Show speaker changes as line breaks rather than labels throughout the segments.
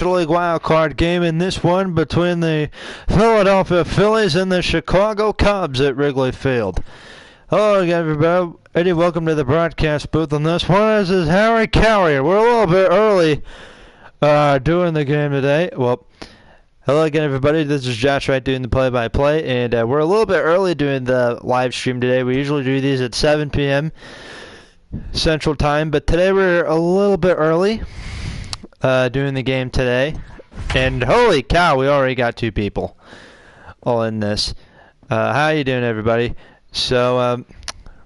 National League wild card game in this one between the Philadelphia Phillies and the Chicago Cubs at Wrigley Field. Hello again, everybody. Welcome to the broadcast booth on this one. This is Harry Carrier. We're a little bit early doing the game today. Well, hello again, everybody. This is Josh Wright doing the play-by-play, and we're a little bit early doing the live stream today. We usually do these at 7 p.m. Central Time, but today we're a little bit early doing the game today. And holy cow, we already got 2 people all in this. How you doing, everybody? So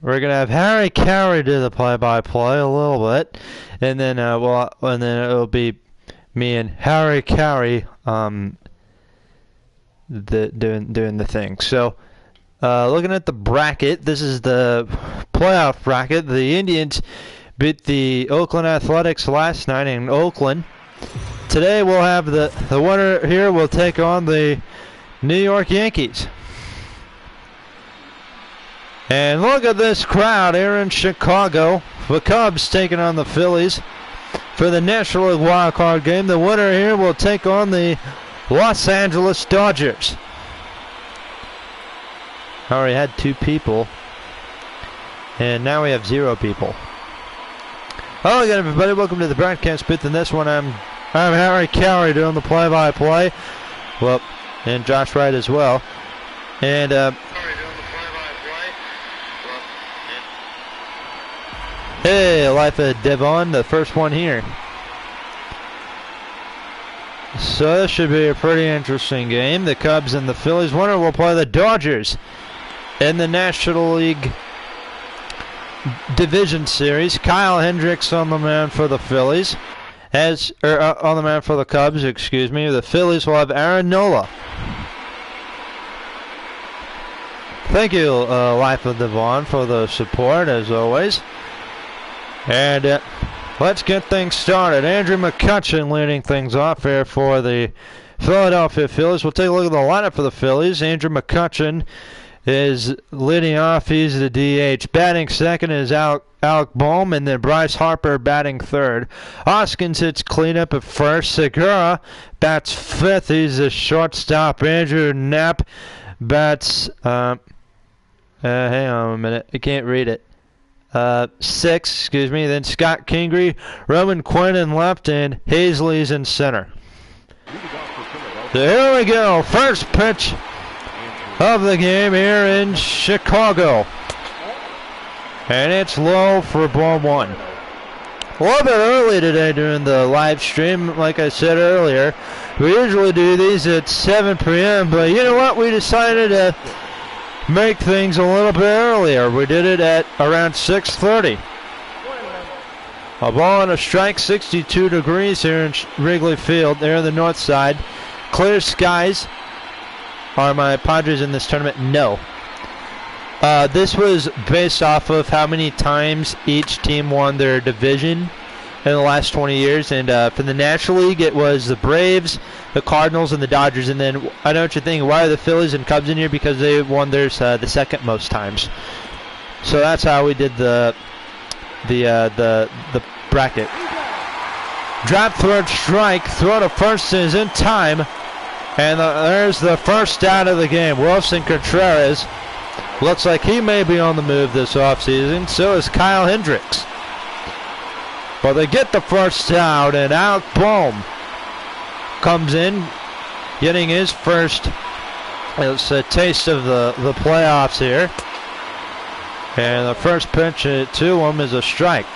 we're gonna have Harry Carey do the play-by-play a little bit, and then it'll be me and Harry Carey doing the thing. So looking at the bracket, this is the playoff bracket. The Indians beat the Oakland Athletics last night in Oakland. Today we'll have the winner here will take on the New York Yankees. And look at this crowd here in Chicago. The Cubs taking on the Phillies for the National League wild card game. The winner here will take on the Los Angeles Dodgers. I already had 2 people, and now we have 0 people. Hello again, everybody. Welcome to the broadcast booth. In this one, I'm Harry Carey doing the play-by-play. Well, and Josh Wright as well. And hey, Life of Devon, the first one here. So this should be a pretty interesting game. The Cubs and the Phillies. Winner will play the Dodgers in the National League Division Series. Kyle Hendricks on the mound for the Phillies. On the mound for the Cubs, excuse me. The Phillies will have Aaron Nola. Thank you, Life of Devon, for the support, as always. And let's get things started. Andrew McCutchen leading things off here for the Philadelphia Phillies. We'll take a look at the lineup for the Phillies. Andrew McCutchen is leading off. He's the DH. Batting second is Alec Bohm, and then Bryce Harper batting third. Hoskins hits cleanup at first. Segura bats fifth. He's the shortstop. Andrew Knapp bats, hang on a minute. I can't read it. 6, excuse me. Then Scott Kingery, Roman Quinn in left, and Hazley's in center. So here we go. First pitch of the game here in Chicago. And it's low for ball 1. A little bit early today doing the live stream, like I said earlier. We usually do these at 7 p.m., but you know what? We decided to make things a little bit earlier. We did it at around 6:30. A ball and a strike, 62 degrees here in Wrigley Field, there on the north side. Clear skies. Are my Padres in this tournament? No. This was based off of how many times each team won their division in the last 20 years. And for the National League, it was the Braves, the Cardinals, and the Dodgers. And then I know what you're thinking, why are the Phillies and Cubs in here? Because they won theirs the second most times. So that's how we did the bracket. Drop, third strike, throw to first is in time. And there's the first out of the game. Wilson Contreras looks like he may be on the move this offseason. So is Kyle Hendricks. Well, they get the first out, and Alec Bohm comes in, getting his first. It's a taste of the playoffs here. And the first pitch to him is a strike.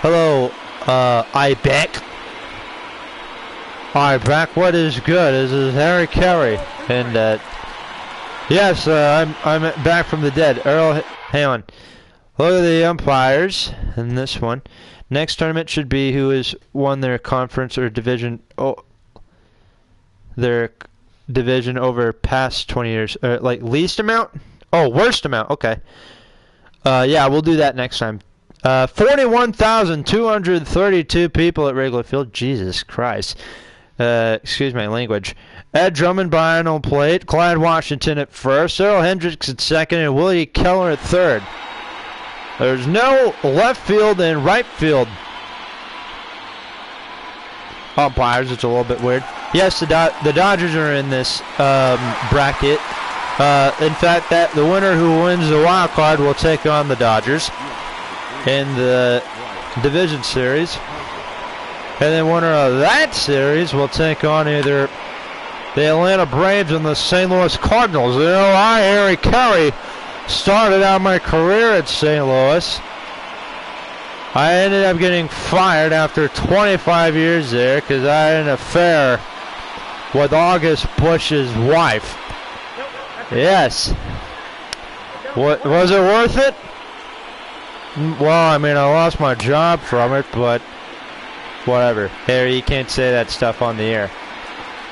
Hello, Ibeck. Alright, back. What is good? This is Harry Carey, and yes, I'm back from the dead. Earl, hang on. Look at the umpires in this one. Next tournament should be who has won their conference or division. Their division over past 20 years. Like least amount? Oh, worst amount. Okay. Yeah, we'll do that next time. 41,232 people at Wrigley Field. Jesus Christ. Excuse my language. Ed Drummond behind on plate. Clyde Washington at first. Earl Hendricks at second. And Willie Keller at third. There's no left field and right field umpires. It's a little bit weird. Yes, the Dodgers are in this bracket. In fact, the winner who wins the wild card will take on the Dodgers in the division series. And then winner of that series will take on either the Atlanta Braves and the St. Louis Cardinals. You know, Harry Carey, started out my career at St. Louis. I ended up getting fired after 25 years there because I had an affair with August Bush's wife. Yes. What, was it worth it? Well, I mean, I lost my job from it, but whatever. Harry, you can't say that stuff on the air.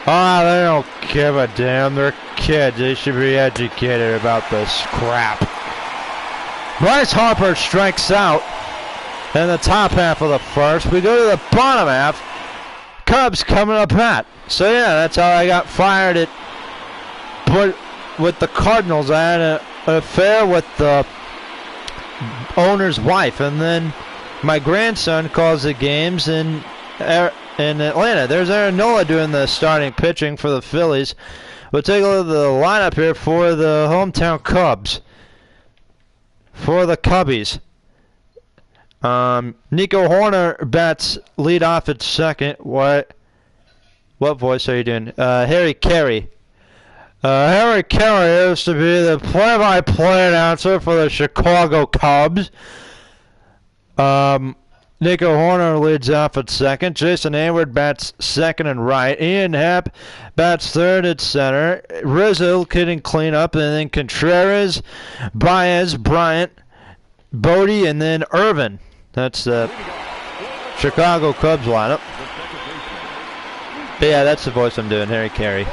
Oh, they don't give a damn. They're kids. They should be educated about this crap. Bryce Harper strikes out in the top half of the first. We go to the bottom half. Cubs coming up hot. So, yeah, that's how I got fired with the Cardinals. I had an affair with the owner's wife. And then my grandson calls the games in Atlanta. There's Aaron Nola doing the starting pitching for the Phillies. We'll take a look at the lineup here for the hometown Cubs. For the Cubbies. Nico Horner bats lead off at second. What voice are you doing? Harry Carey. Harry Carey used to be the play-by-play announcer for the Chicago Cubs. Nico Horner leads off at second. Jason Hayward bats second and right. Ian Happ bats third at center. Rizzo getting clean up, and then Contreras, Baez, Bryant, Bodie, and then Irvin. That's the Chicago Cubs lineup. But yeah, that's the voice I'm doing, Harry Carey.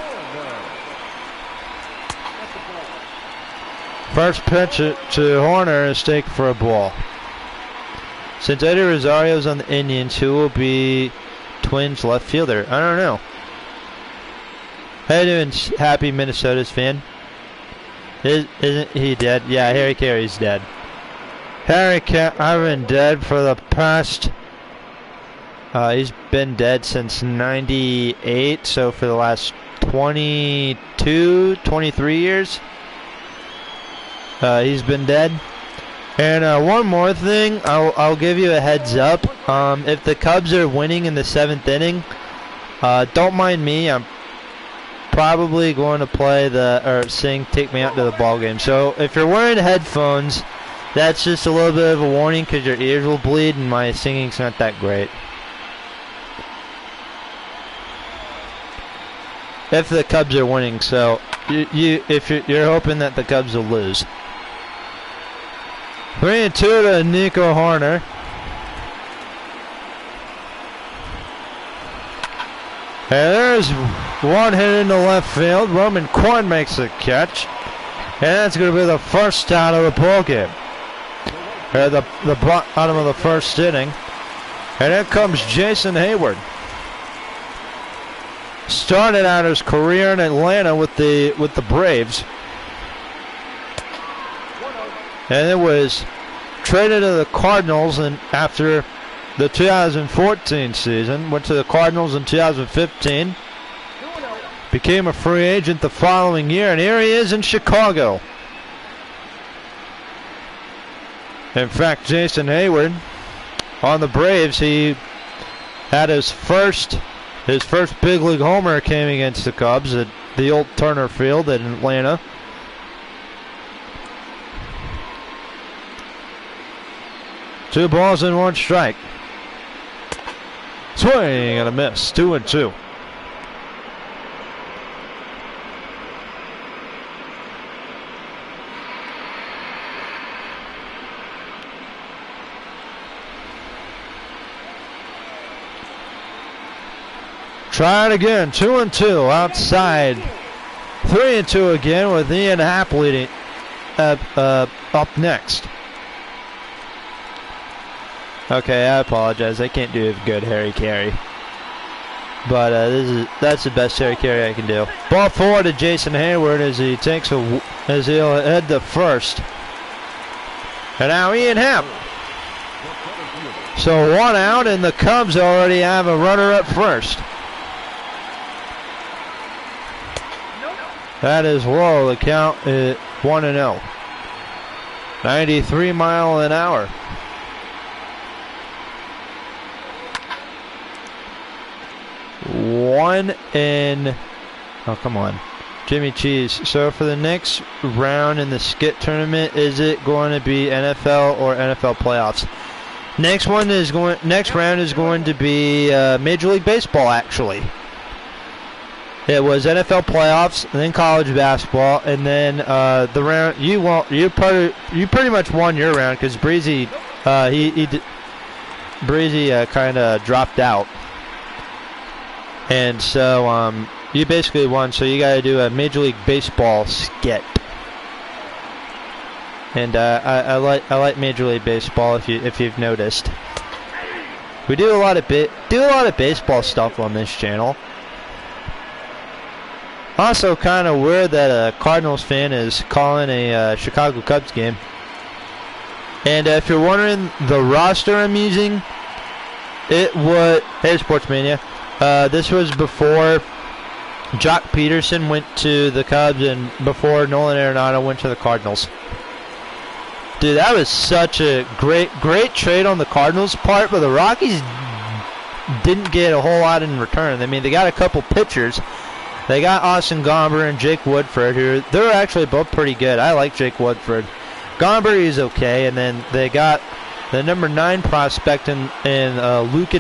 First pitch to Horner is taken for a ball. Since Eddie Rosario's on the Indians, who will be Twins left fielder? I don't know. How you doing, happy Minnesota's fan? Isn't he dead? Yeah, Harry Carey's dead. I've been dead for the past... he's been dead since 98, so for the last 22, 23 years. He's been dead. And one more thing, I'll give you a heads up. If the Cubs are winning in the 7th inning, don't mind me. I'm probably going to play sing "Take Me Out to the Ball Game." So if you're wearing headphones, that's just a little bit of a warning because your ears will bleed and my singing's not that great. If the Cubs are winning, so if you're hoping that the Cubs will lose. 3-2 to Nico Horner. And there's one hit into left field. Roman Quinn makes the catch. And that's going to be the first out of the ball game. The bottom of the first inning. And in comes Jason Hayward. Started out his career in Atlanta with the Braves. And it was traded to the Cardinals, and after the 2014 season, went to the Cardinals in 2015, became a free agent the following year, and here he is in Chicago. In fact, Jason Hayward on the Braves, he had his first big league homer came against the Cubs at the old Turner Field in Atlanta. Two balls and one strike. Swing and a miss. 2-2. Try it again. 2-2 outside. 3-2 again with Ian Happ leading up next. Okay, I apologize. I can't do a good Harry Carey. But that's the best Harry Carey I can do. Ball forward to Jason Hayward as he'll head to first. And now Ian Happ So 1 out, and the Cubs already have a runner at first. That is low. The count is 1-0. 93 miles an hour. Oh, come on. Jimmy Cheese. So for the next round in the skit tournament, is it going to be NFL or NFL playoffs? Next round is going to be Major League Baseball, actually. It was NFL playoffs, and then college basketball, and then the round you pretty much won your round because Breezy kind of dropped out, and so you basically won. So you got to do a Major League Baseball skit, and I like Major League Baseball if you've noticed. We do a lot of baseball stuff on this channel. Also, kind of weird that a Cardinals fan is calling a Chicago Cubs game. And if you're wondering the roster I'm using, it was hey Sportsmania. This was before Jock Peterson went to the Cubs and before Nolan Arenado went to the Cardinals. Dude, that was such a great trade on the Cardinals' part, but the Rockies didn't get a whole lot in return. I mean, they got a couple pitchers. They got Austin Gomber and Jake Woodford, who they're actually both pretty good. I like Jake Woodford. Gomber is okay, and then they got the number 9 prospect in Luca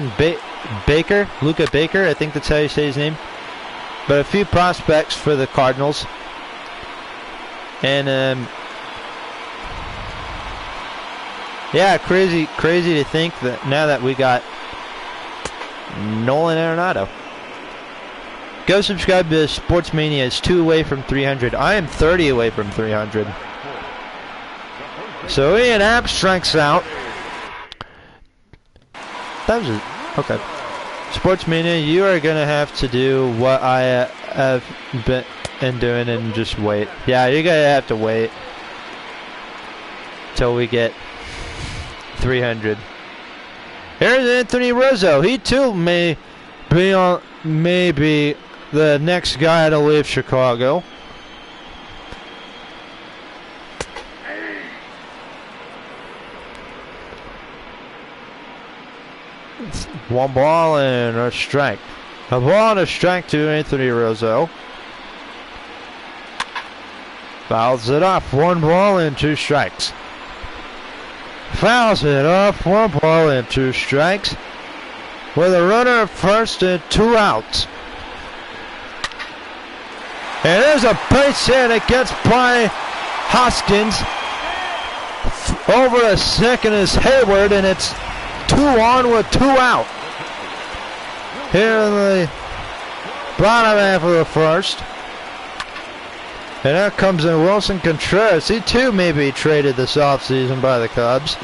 Baker. I think that's how you say his name. But a few prospects for the Cardinals, and yeah, crazy to think that now that we got Nolan Arenado. Go subscribe to Sportsmania. It's 2 away from 300. I am 30 away from 300. So Ian Happ strikes out. That was okay. Sportsmania, you are gonna have to do what I have been doing and just wait. Yeah, you're gonna have to wait till we get 300. Here's Anthony Rizzo. He too may be the next guy to leave Chicago. It's 1 ball and a strike. A ball and a strike to Anthony Rizzo. Fouls it off. 1 ball and 2 strikes. Fouls it off. 1 ball and 2 strikes. With a runner at first and 2 outs. And there's a base hit. It gets by Hoskins. Over a second is Hayward, and it's 2 on with 2 out. Here in the bottom half of the first. And out comes in Wilson Contreras. He too may be traded this offseason by the Cubs.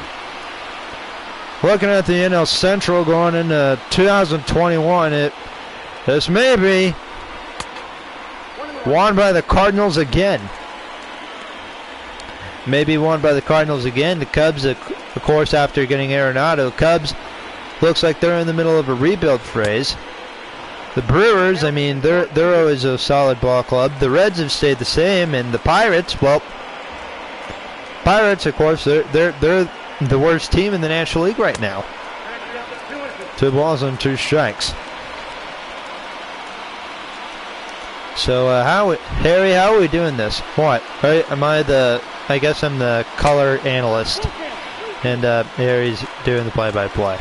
Looking at the NL Central going into 2021, this may be won by the Cardinals again. Maybe won by the Cardinals again. The Cubs, of course, after getting Arenado, Cubs looks like they're in the middle of a rebuild phase. The Brewers, I mean, they're always a solid ball club. The Reds have stayed the same, and the Pirates, well, Pirates, of course, they're the worst team in the National League right now. 2 balls and 2 strikes. So, Harry, how are we doing this? What? Right, I guess I'm the color analyst. And Harry's doing the play-by-play.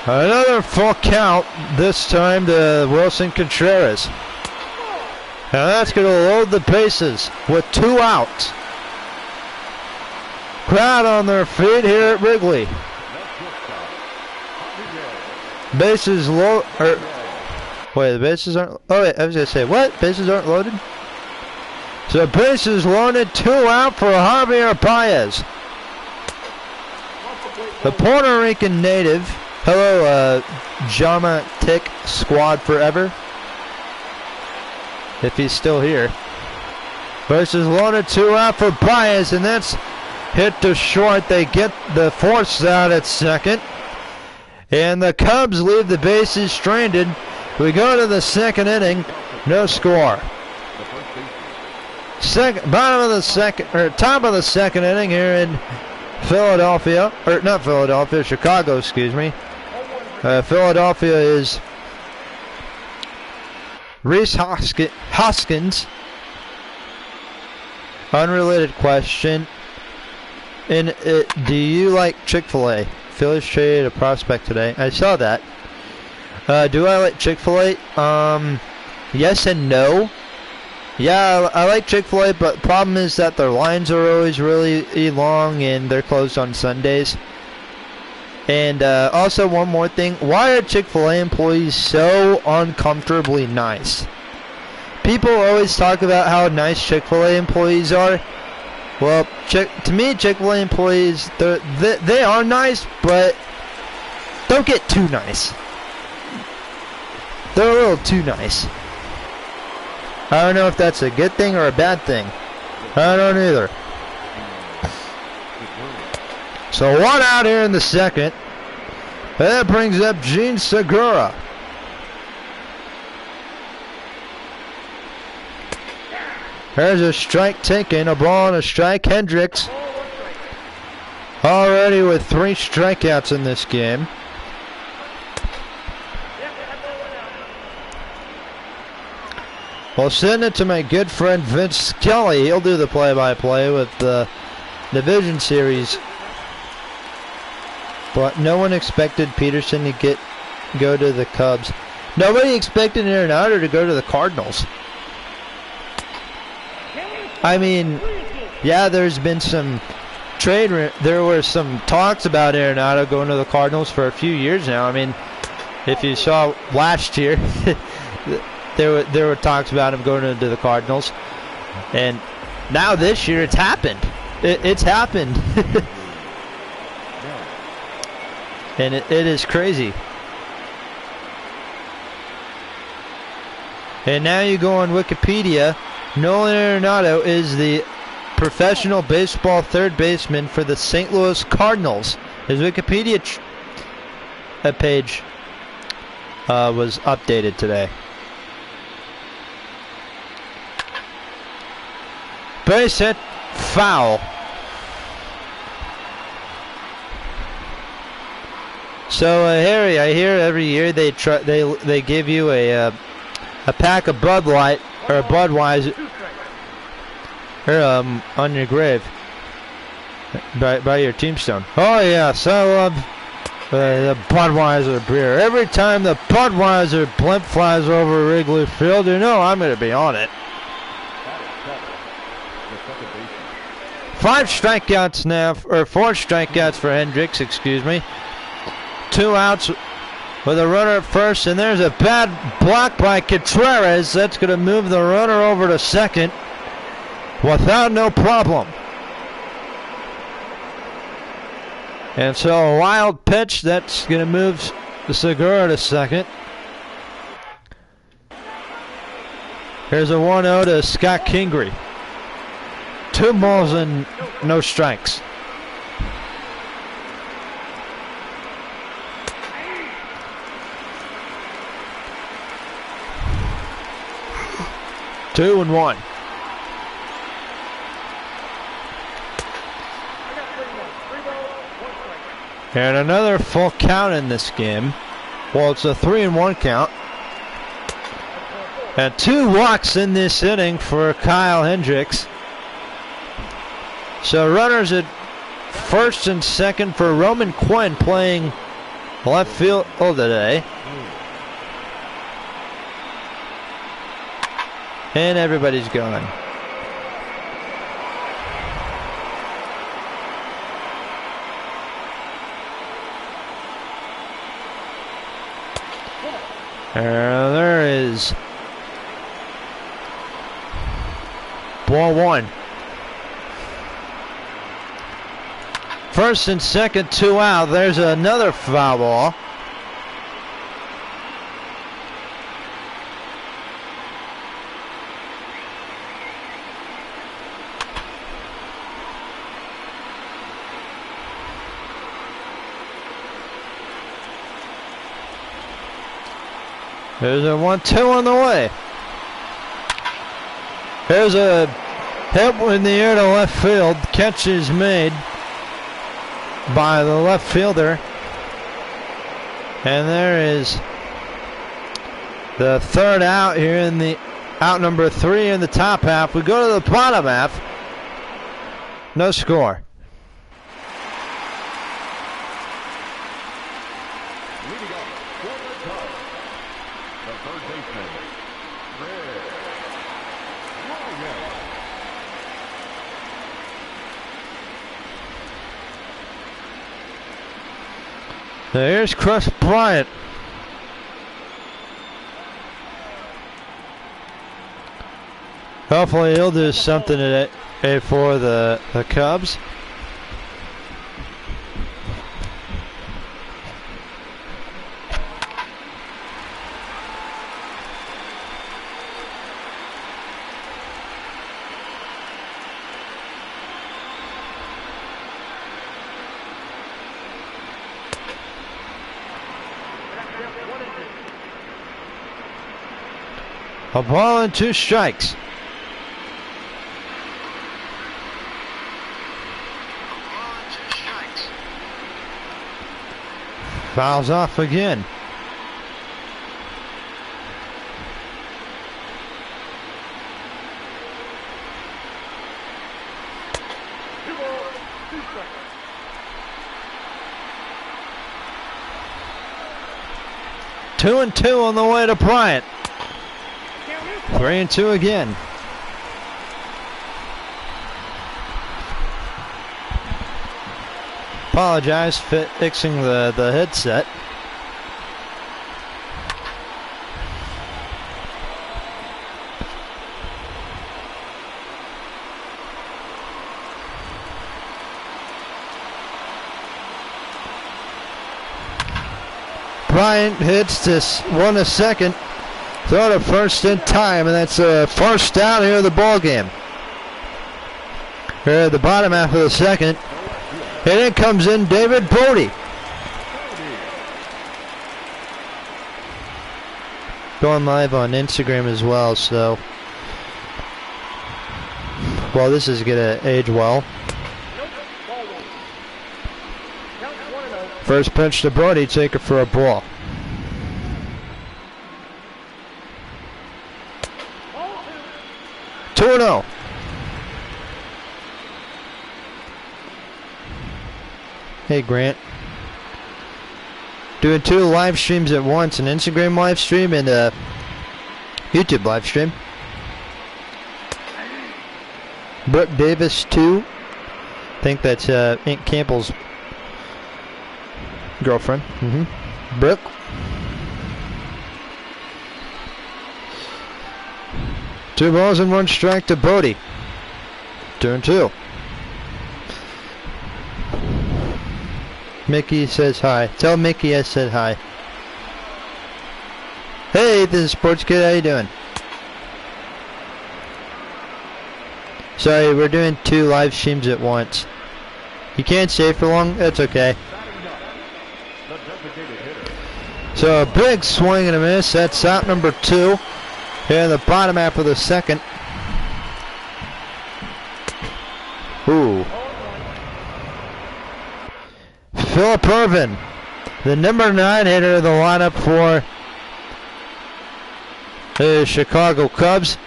Another full count, this time to Wilson Contreras. And that's going to load the bases with 2 outs. Crowd on their feet here at Wrigley. Bases low. Wait, the bases aren't. Oh, wait, I was going to say, what? Bases aren't loaded? So bases loaded, 2 out for Javier Baez. The Puerto Rican native. Hello, Jama Tick Squad Forever. If he's still here. Bases loaded, 2 out for Baez, and that's hit to short. They get the force out at second. And the Cubs leave the bases stranded. We go to the second inning. No score. Top of the second inning here in Philadelphia. Or not Philadelphia, Chicago, excuse me. Philadelphia is Reese Hoskins. Unrelated question. Do you like Chick-fil-A? Phillies traded a prospect today. I saw that. Do I like Chick-fil-A? Yes and no. Yeah, I like Chick-fil-A, but the problem is that their lines are always really long and they're closed on Sundays. And also one more thing. Why are Chick-fil-A employees so uncomfortably nice? People always talk about how nice Chick-fil-A employees are. Well, to me, Chick-fil-A employees, they are nice, but don't get too nice. They're a little too nice. I don't know if that's a good thing or a bad thing. I don't either. So 1 out here in the second. That brings up Gene Segura. There's a strike taken, a ball and a strike. Hendricks already with 3 strikeouts in this game. Well, send it to my good friend Vince Skelly. He'll do the play-by-play with the Division Series. But no one expected Peterson to go to the Cubs. Nobody expected Arenado to go to the Cardinals. I mean, yeah, there's been some there were some talks about Arenado going to the Cardinals for a few years now. I mean, if you saw last year, there were talks about him going into the Cardinals. And now this year it's happened. It's happened. And it is crazy. And now you go on Wikipedia. Nolan Arenado is the professional baseball third baseman for the St. Louis Cardinals. His Wikipedia page was updated today. Base hit, foul. So Harry, I hear every year they give you a pack of Bud Light or a Budweiser on your grave by your tombstone. Oh yes, I love the Budweiser beer. Every time the Budweiser blimp flies over Wrigley Field, you know I'm going to be on it. 5 strikeouts now, or 4 strikeouts for Hendricks, excuse me. 2 outs with a runner at first, and there's a bad block by Contreras. That's going to move the runner over to second without no problem. And so a wild pitch that's going to move the Segura to second. Here's a 1-0 to Scott Kingery. 2 balls and no strikes. Two and 1. And another full count in this game. Well, it's a 3-1 count. And 2 walks in this inning for Kyle Hendricks. So runners at first and second for Roman Quinn playing left field today. And everybody's gone. There is ball 1. First and second, 2 out. There's another foul ball. There's a 1-2 on the way. There's a hit in the air to left field. Catch is made by the left fielder. And there is the third out here in the out number 3 in the top half. We go to the bottom half. No score. Here's Chris Bryant. Hopefully he'll do something today for the Cubs. A ball and 2 strikes. Fouls off again. Two and 2 on the way to Bryant. 3 and 2 again. Apologize for fixing the headset. Bryant hits this one a second. Throw to first in time, and that's a first down here in the ball game. Here at the bottom half of the second. And in comes in David Bodie. Going live on Instagram as well, so. Well, this is going to age well. First pitch to Bodie, take it for a ball. Two and 0. Hey Grant. Doing 2 live streams at once, an Instagram live stream and a YouTube live stream. Brooke Davis 2. I think that's Aunt Campbell's girlfriend. Brooke. Two balls and 1 strike to Bodie. 2 and 2. Mickey says hi. Tell Mickey I said hi. Hey, this is Sports Kid. How you doing? Sorry, we're doing 2 live streams at once. You can't stay for long? That's okay. So a big swing and a miss. That's out number 2. Here in the bottom half of the second. Ooh. Phillip Ervin, the number 9 hitter of the lineup for the Chicago Cubs.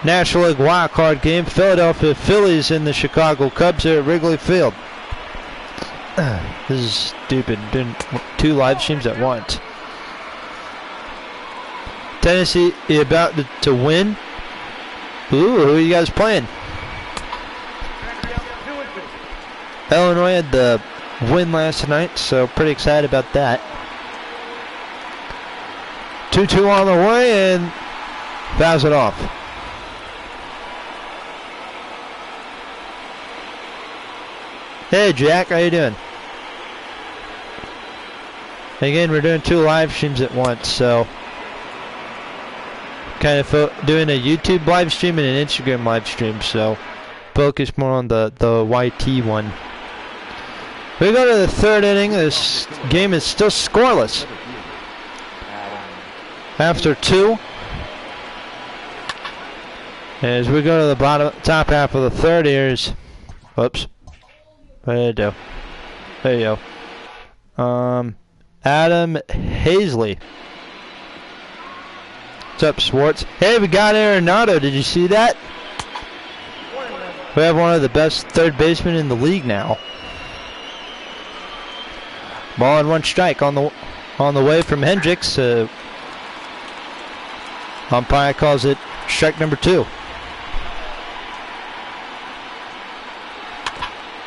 National League wild card game. Philadelphia Phillies in the Chicago Cubs here at Wrigley Field. This is stupid. Doing 2 live streams at once. Tennessee about to win. Ooh, who are you guys playing? Illinois had the win last night, so pretty excited about that. 2-2 on the way and fouls it off. Hey Jack, how you doing? Again, we're doing 2 live streams at once, so kind of doing a YouTube live stream and an Instagram live stream, so focus more on the YT one. We go to the 3rd inning. This game is still scoreless. after 2. As we go to the top half of the third, here's, whoops, what did I do? There you go. Adam Hazley. What's up, Swartz? Hey, we got Arenado. Did you see that? We have one of the best third basemen in the league now. Ball and 1 strike on the way from Hendricks. Umpire calls it strike number 2.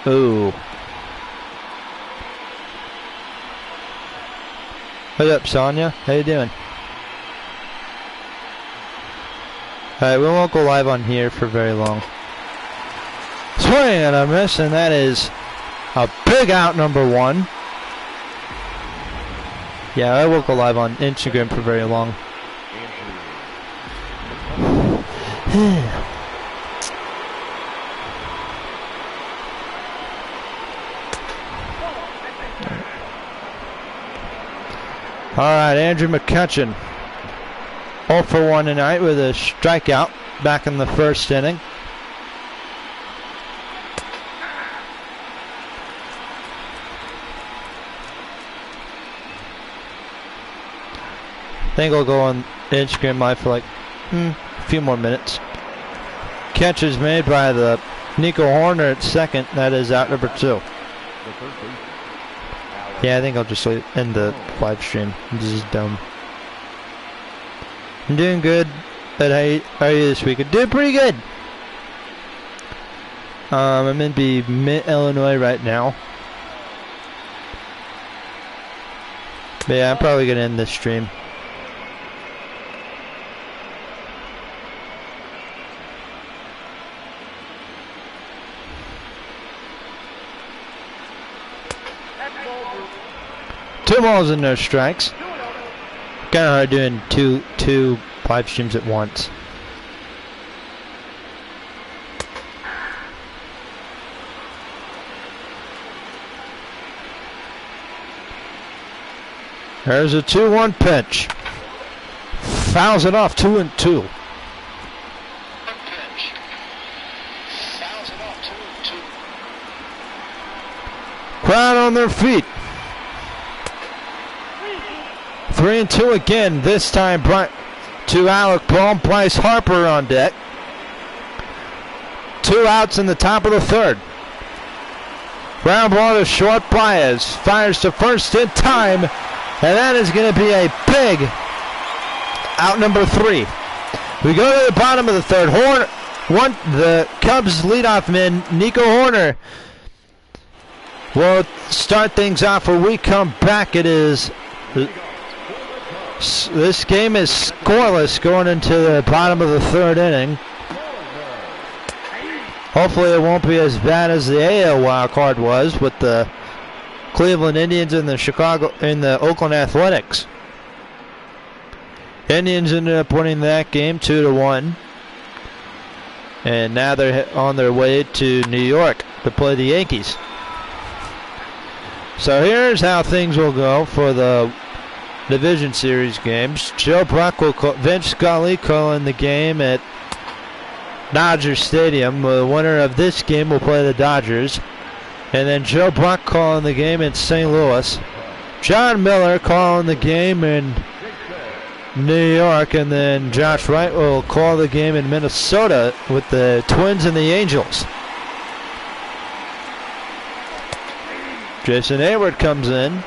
Ooh. What's up, Sonia? How you doing? Alright, we won't go live on here for very long. Swing and a miss, and that is a big out, number 1. Yeah, I won't go live on Instagram for very long. Alright, Andrew McCutchen. 0 for 1 tonight with a strikeout back in the first inning. I think I'll go on Instagram Live for like a few more minutes. Catch is made by the Nico Horner at second. That is out number 2. Yeah, I think I'll just end the live stream. This is dumb. I'm doing good, but how are you this week? I'm doing pretty good. I'm in Illinois right now. But yeah, I'm probably gonna end this stream. Two balls and no strikes. Kind of hard doing two live streams at once. There's a 2-1 pitch. Fouls it off 2-2. Crowd on their feet. 3-2 again. This time to Alec Bohm. Bryce Harper on deck. 2 outs in the top of the third. Ground ball to short. Baez fires to first in time, and that is going to be a big out, number 3. We go to the bottom of the third. The Cubs leadoff man Nico Horner will start things off. When we come back, this game is scoreless going into the bottom of the third inning. Hopefully it won't be as bad as the AL wild card was with the Cleveland Indians and the Oakland Athletics. Indians ended up winning that game 2-1. And now they're on their way to New York to play the Yankees. So here's how things will go for the Division Series games. Joe Buck will call, Vince Scully calling the game at Dodger Stadium. The winner of this game will play the Dodgers. And then Joe Buck calling the game in St. Louis. John Miller calling the game in New York. And then Josh Wright will call the game in Minnesota with the Twins and the Angels. Jason Hayward comes in.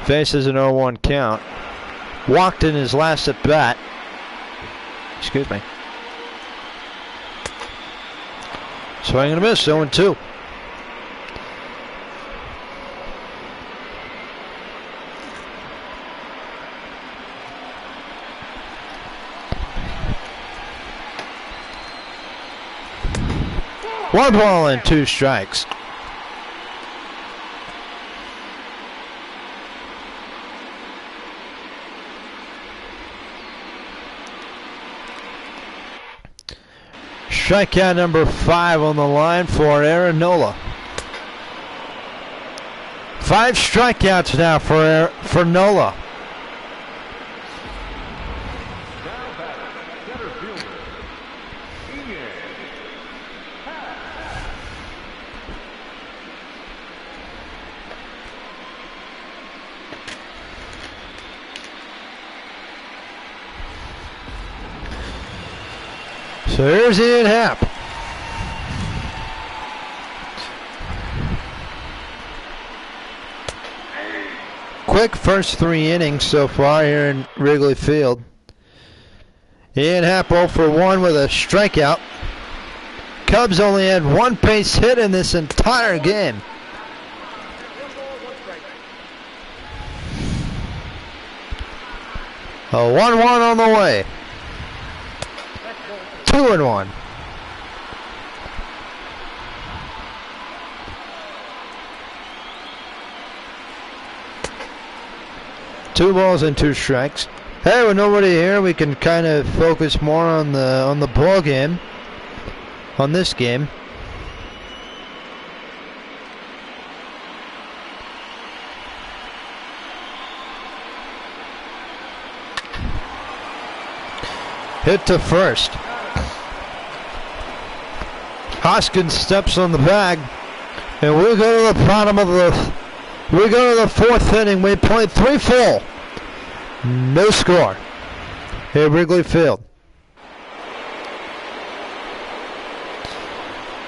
Faces an 0-1 count. Walked in his last at bat. Excuse me. Swing and a miss, 0-2. One ball and 2 strikes. Strikeout number 5 on the line for Aaron Nola. 5 strikeouts now for Nola. So here's Ian Happ. Quick first 3 innings so far here in Wrigley Field. Ian Happ 0 for 1 with a strikeout. Cubs only had 1 base hit in this entire game. A 1-1 on the way. 2-1. Two balls and 2 strikes. Hey, with nobody here, we can kind of focus more on the ball game. On this game. Hit to first. Hoskins steps on the bag, and we go to the bottom of the. We go to the 4th inning. We played 3 full. No score here at Wrigley Field.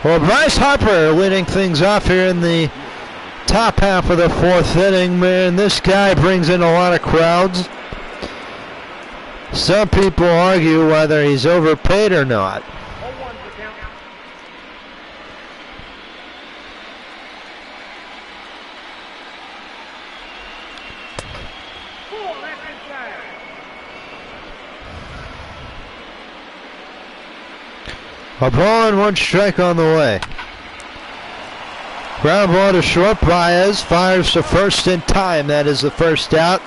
Well, Bryce Harper leading things off here in the top half of the 4th inning. Man, this guy brings in a lot of crowds. Some people argue whether he's overpaid or not. A ball and 1 strike on the way. Ground ball to short. Baez fires to first in time. That is the first out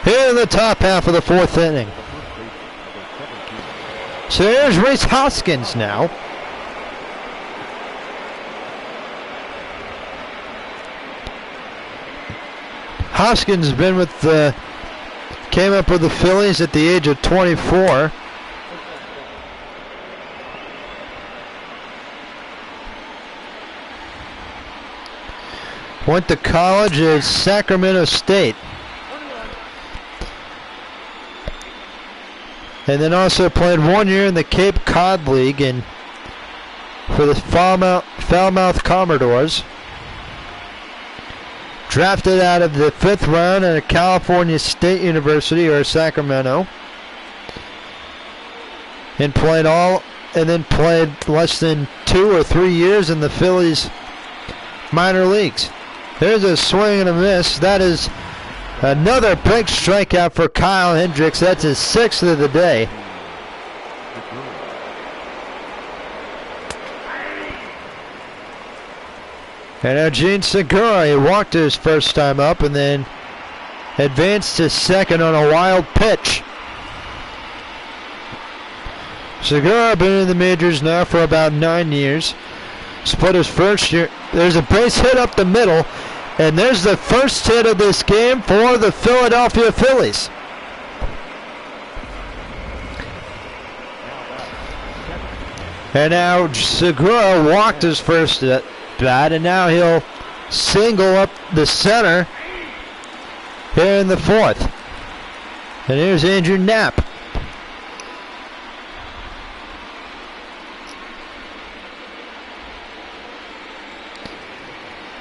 here in the top half of the 4th inning. So here's Rhys Hoskins now. Hoskins has been with came up with the Phillies at the age of 24. Went to college at Sacramento State. And then also played 1 year in the Cape Cod League and for the Falmouth Commodores. Drafted out of the 5th round at a California State University or Sacramento. And played less than 2 or 3 years in the Phillies minor leagues. There's a swing and a miss. That is another big strikeout for Kyle Hendricks. That's his 6th of the day. And now Gene Segura, he walked his first time up and then advanced to second on a wild pitch. Segura been in the majors now for about 9 years. Split his first year. There's a base hit up the middle, and there's the first hit of this game for the Philadelphia Phillies. And now Segura walked his first bat, and now he'll single up the center here in the 4th. And here's Andrew Knapp.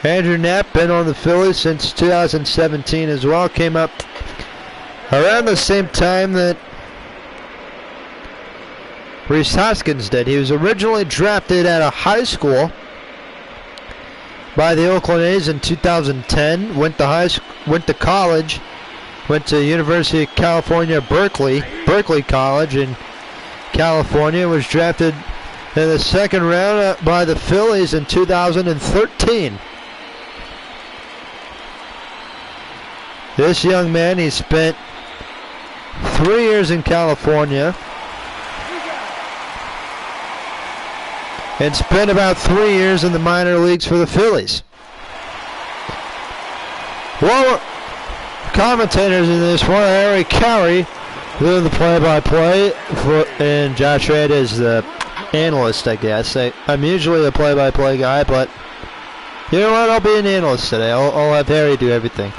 Andrew Knapp been on the Phillies since 2017 as well. Came up around the same time that Rhys Hoskins did. He was originally drafted out of high school by the Oakland A's in 2010. Went to college. Went to University of California, Berkeley College in California. Was drafted in the 2nd round by the Phillies in 2013. This young man, he spent 3 years in California and spent about 3 years in the minor leagues for the Phillies. Well, commentators in this one, Harry Carey doing the play-by-play, and Josh Red is the analyst, I guess. I'm usually the play-by-play guy, but you know what? I'll be an analyst today. I'll have Harry do everything.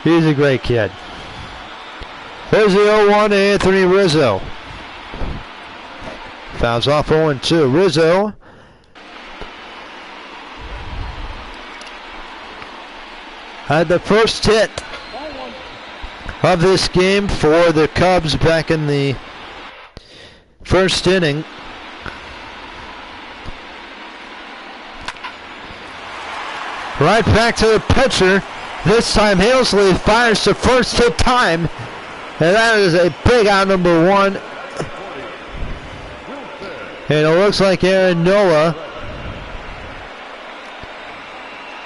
He's a great kid. There's the 0-1 to Anthony Rizzo. Fouls off 0-2. Rizzo had the first hit of this game for the Cubs back in the first inning. Right back to the pitcher. This time Halesley fires the first hit time, and that is a big out, number 1. And it looks like Aaron Nola.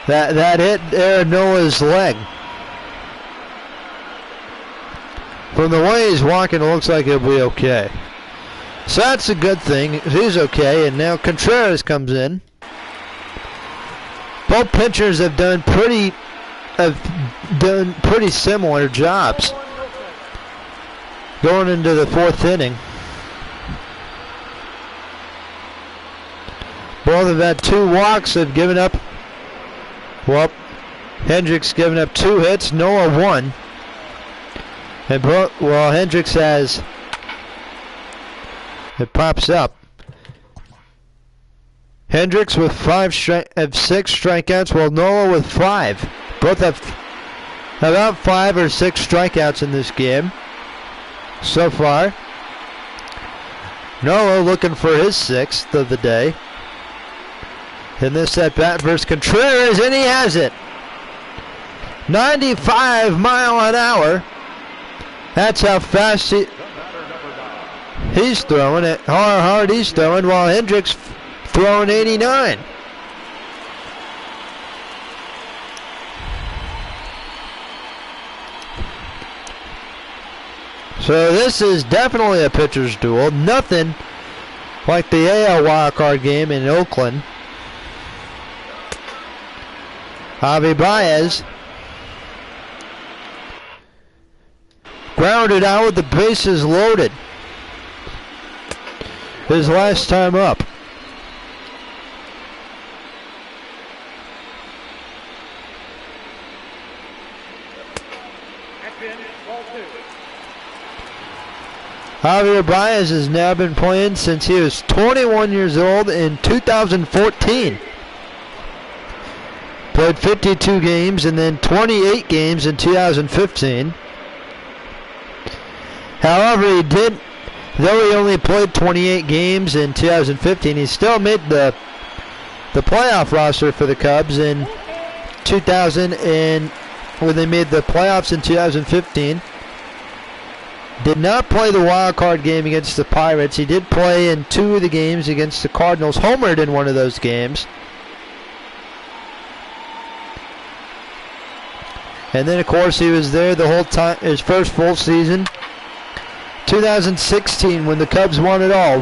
That hit Aaron Nola's leg. From the way he's walking, it looks like he'll be okay. So that's a good thing. He's okay, and now Contreras comes in. Both pitchers have done pretty similar jobs going into the 4th inning. Both have had 2 walks. Have given up. Well, Hendricks given up 2 hits. Noah 1. And Hendricks has. It pops up. Hendricks with 6 strikeouts, while Nola with 5. Both have about 5 or 6 strikeouts in this game so far. Nola looking for his 6th of the day. In this at bat versus Contreras, and he has it. 95 mile an hour. That's how fast he's throwing it. How hard he's throwing, while Hendricks throwing 89. So this is definitely a pitcher's duel. Nothing like the AL wildcard game in Oakland. Javi Baez grounded out with the bases loaded. His last time up. Javier Baez has now been playing since he was 21 years old in 2014. Played 52 games and then 28 games in 2015. However, though he only played 28 games in 2015, he still made the playoff roster for the Cubs in 2000, and when they made the playoffs in 2015. Did not play the wild card game against the Pirates. He did play in 2 of the games against the Cardinals. Homered in one of those games. And then, of course, he was there the whole time, his first full season. 2016, when the Cubs won it all.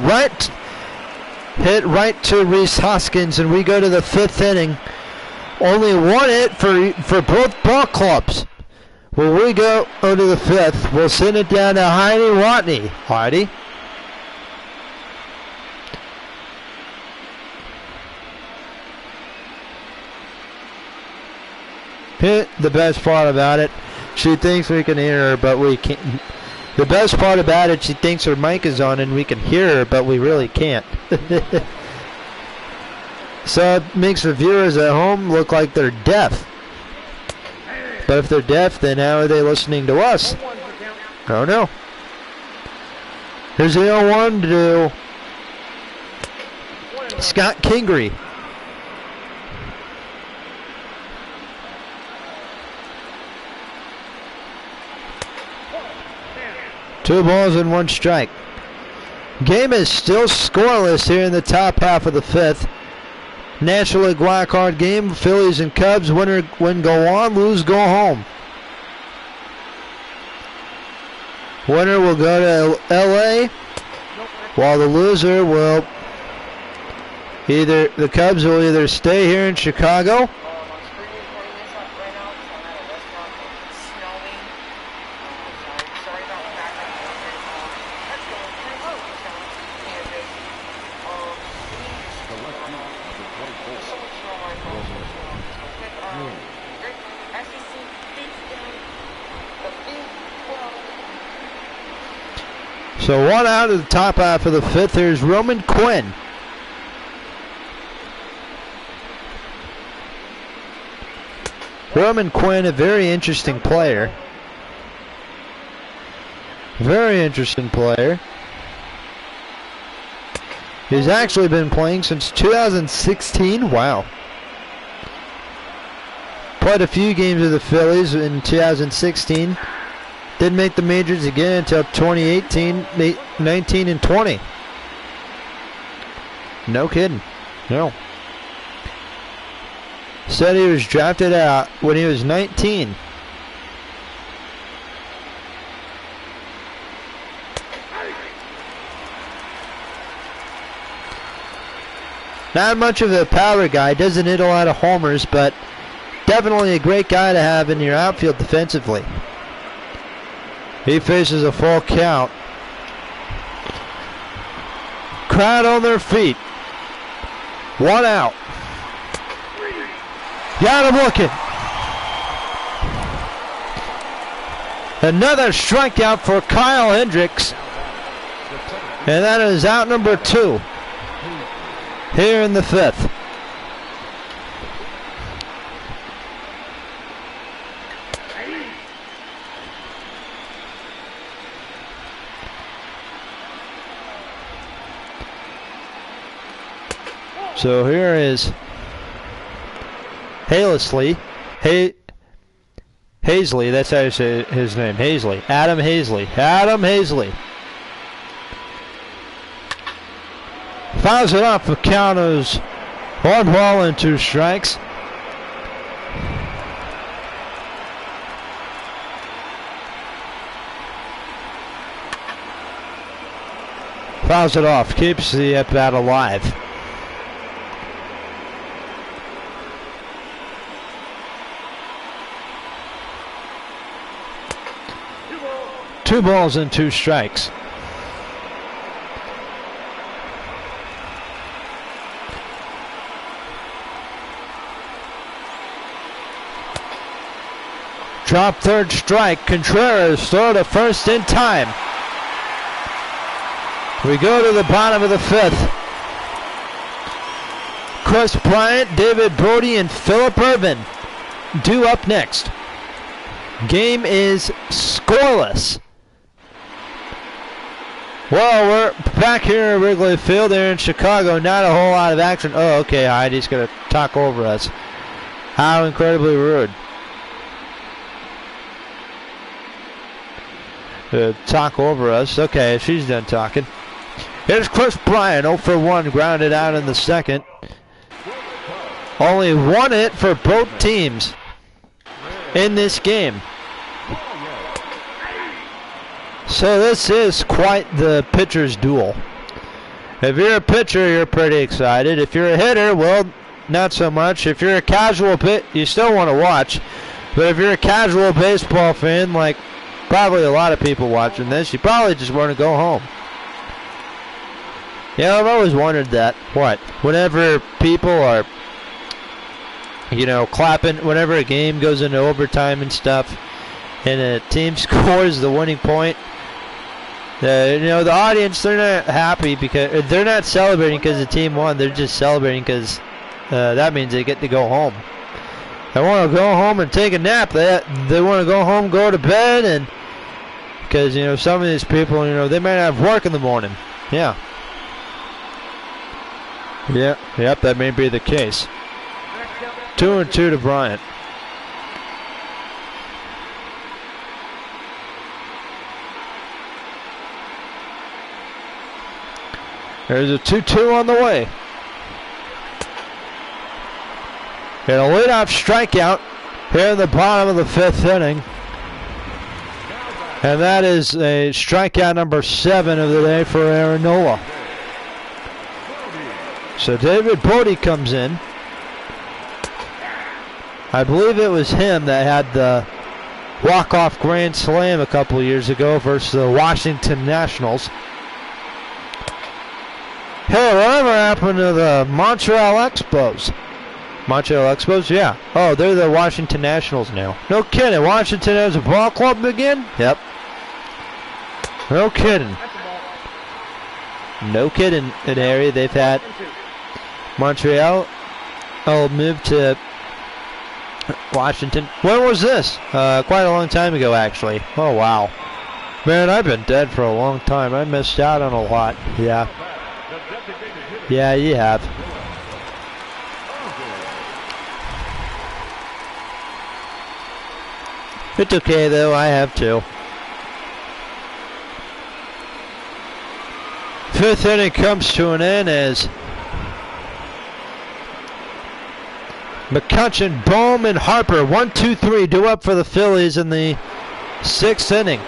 Hit right to Rhys Hoskins, and we go to the 5th inning. Only 1 hit for both ball clubs. When we go to the 5th, we'll send it down to Heidi Watney. Heidi. The best part about it, she thinks we can hear her, but we can't. The best part about it, she thinks her mic is on and we can hear her, but we really can't. So it makes the viewers at home look like they're deaf. But if they're deaf, then how are they listening to us? I don't know. Here's the 0-1 to Scott Kingery. Two balls and 1 strike. Game is still scoreless here in the top half of the 5th. National League wild card game. Phillies and Cubs. Winner win go on, lose go home. Winner will go to LA, while the loser will the Cubs will either stay here in Chicago So one out of the top half of the fifth. Here's Roman Quinn. Roman Quinn, a very interesting player. Very interesting player. He's actually been playing since 2016. Wow. Played a few games with the Phillies in 2016. Didn't make the majors again until 2018, 19 and 20. No kidding. No. Said he was drafted out when he was 19. Not much of a power guy, doesn't hit a lot of homers, but definitely a great guy to have in your outfield defensively. He faces a full count. Crowd on their feet. One out. Got him looking. Another strikeout for Kyle Hendricks. And that is out number 2 here in the fifth. So here is Hazley. Hazley, that's how you say his name. Hazley. Adam Hazley. Adam Hazley. Fouls it off. The count is 1 ball and 2 strikes. Fouls it off. Keeps the at-bat alive. Two balls and 2 strikes. Drop third strike. Contreras throw to first in time. We go to the bottom of the fifth. Chris Bryant, David Brody, and Phillip Ervin due up next. Game is scoreless. Well, we're back here at Wrigley Field there in Chicago. Not a whole lot of action. Oh, okay, Heidi's going to talk over us. How incredibly rude. Talk over us. Okay, she's done talking. Here's Chris Bryant, 0 for 1, grounded out in the second. Only 1 hit for both teams in this game. So this is quite the pitcher's duel. If you're a pitcher, you're pretty excited. If you're a hitter, well, not so much. If you're a casual you still want to watch. But if you're a casual baseball fan, like probably a lot of people watching this, you probably just want to go home. Yeah, I've always wondered that. What? Whenever people are, clapping, whenever a game goes into overtime and stuff, and a team scores the winning point, the audience, they're not happy because they're not celebrating because the team won. They're just celebrating because that means they get to go home. They want to go home and take a nap. They want to go home, go to bed, and because some of these people, they might have work in the morning. Yeah. Yep, that may be the case. 2-2 to Bryant. There's a 2-2 on the way. And a leadoff strikeout here in the bottom of the fifth inning. And that is a strikeout number 7 of the day for Aaron Nola. So David Brody comes in. I believe it was him that had the walk-off grand slam a couple of years ago versus the Washington Nationals. Hey, whatever happened to the Montreal Expos? Montreal Expos? Yeah. Oh, they're the Washington Nationals now. No kidding. Washington has a ball club again? Yep. No kidding. no kid in area. They've had Montreal moved to Washington. When was this? Quite a long time ago, actually. Oh, wow. Man, I've been dead for a long time. I missed out on a lot. Yeah. Yeah, you have. It's okay, though. I have too. Fifth inning comes to an end as McCutchen, Bohm, and Harper, 1, 2, 3, due up for the Phillies in the sixth inning.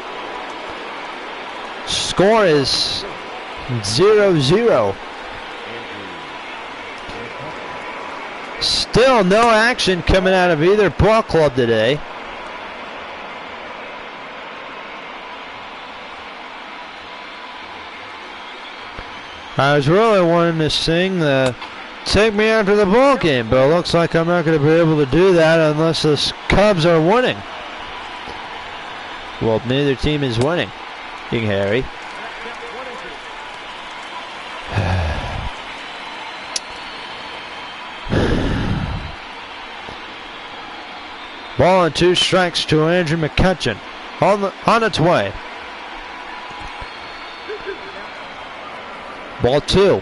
Score is 0-0. Still no action coming out of either ball club today. I was really wanting to sing the "Take Me After the Ball Game," but it looks like I'm not going to be able to do that unless the Cubs are winning. Well, neither team is winning. King Harry. Ball and 2 strikes to Andrew McCutchen. On its way. Ball 2.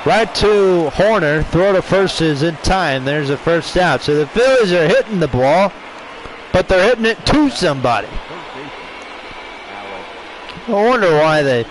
Right to Horner. Throw to first is in time. There's a first out. So the Phillies are hitting the ball, but they're hitting it to somebody. I wonder why they